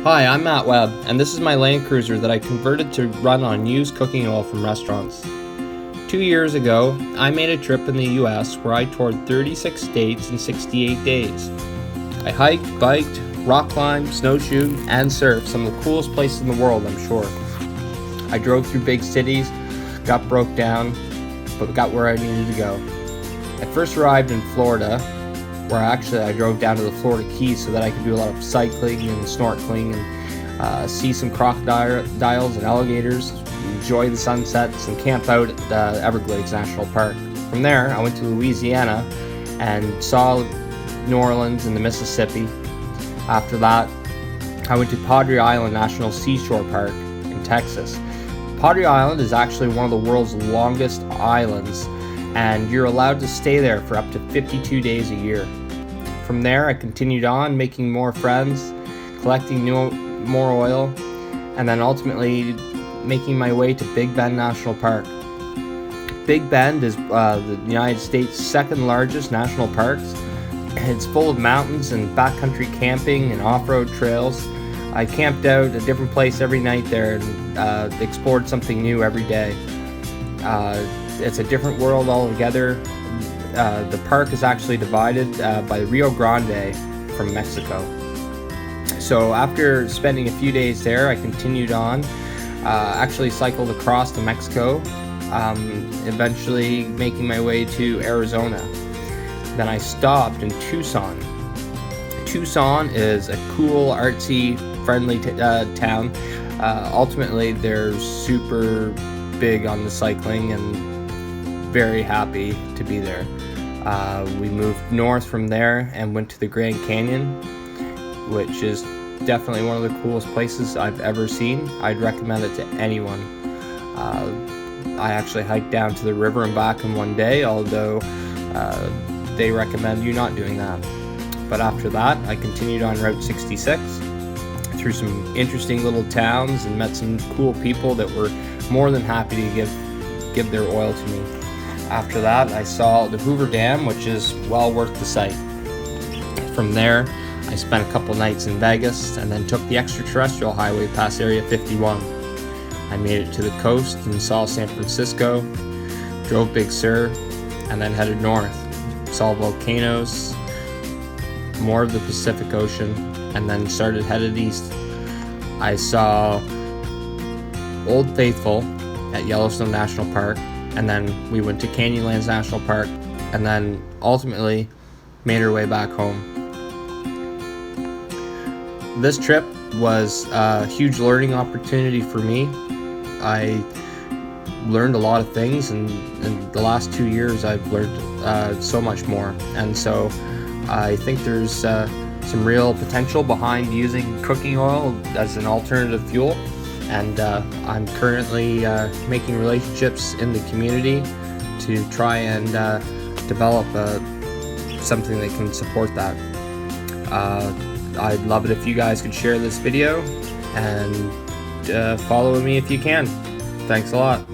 Hi, I'm Matt Webb, and this is my Land Cruiser that I converted to run on used cooking oil from restaurants. 2 years ago, I made a trip in the US where I toured 36 states in 68 days. I hiked, biked, rock climbed, snowshoed, and surfed some of the coolest places in the world, I'm sure. I drove through big cities, got broke down, but got where I needed to go. I first arrived in Florida, where I drove down to the Florida Keys so that I could do a lot of cycling and snorkeling and see some crocodiles and alligators, enjoy the sunsets, and camp out at the Everglades National Park. From there, I went to Louisiana and saw New Orleans and the Mississippi. After that, I went to Padre Island National Seashore Park in Texas. Padre Island is actually one of the world's longest islands, and you're allowed to stay there for up to 52 days a year. From there, I continued on making more friends, collecting more oil, and then ultimately making my way to Big Bend National Park. Big Bend is the United States' second largest national park. It's full of mountains and backcountry camping and off-road trails. I camped out a different place every night there and explored something new every day. It's a different world altogether. The park is actually divided by the Rio Grande from Mexico. So after spending a few days there, I continued on, actually cycled across to Mexico, eventually making my way to Arizona. Then I stopped in Tucson. Tucson is a cool, artsy, friendly town. Ultimately, they're super big on the cycling and very happy to be there. We moved north from there and went to the Grand Canyon, which is definitely one of the coolest places I've ever seen. I'd recommend it to anyone. I actually hiked down to the river and back in one day, although they recommend you not doing that. But after that, I continued on Route 66 through some interesting little towns and met some cool people that were more than happy to give their oil to me. After that, I saw the Hoover Dam, which is well worth the sight. From there, I spent a couple nights in Vegas and then took the extraterrestrial highway past Area 51. I made it to the coast and saw San Francisco, drove Big Sur, and then headed north. Saw volcanoes, more of the Pacific Ocean, and then headed east. I saw Old Faithful at Yellowstone National Park, and then we went to Canyonlands National Park, and then ultimately made our way back home. This trip was a huge learning opportunity for me. I learned a lot of things, and in the last 2 years I've learned so much more, and so I think there's some real potential behind using cooking oil as an alternative fuel. And I'm currently making relationships in the community to try and develop something that can support that. I'd love it if you guys could share this video and follow me if you can. Thanks a lot.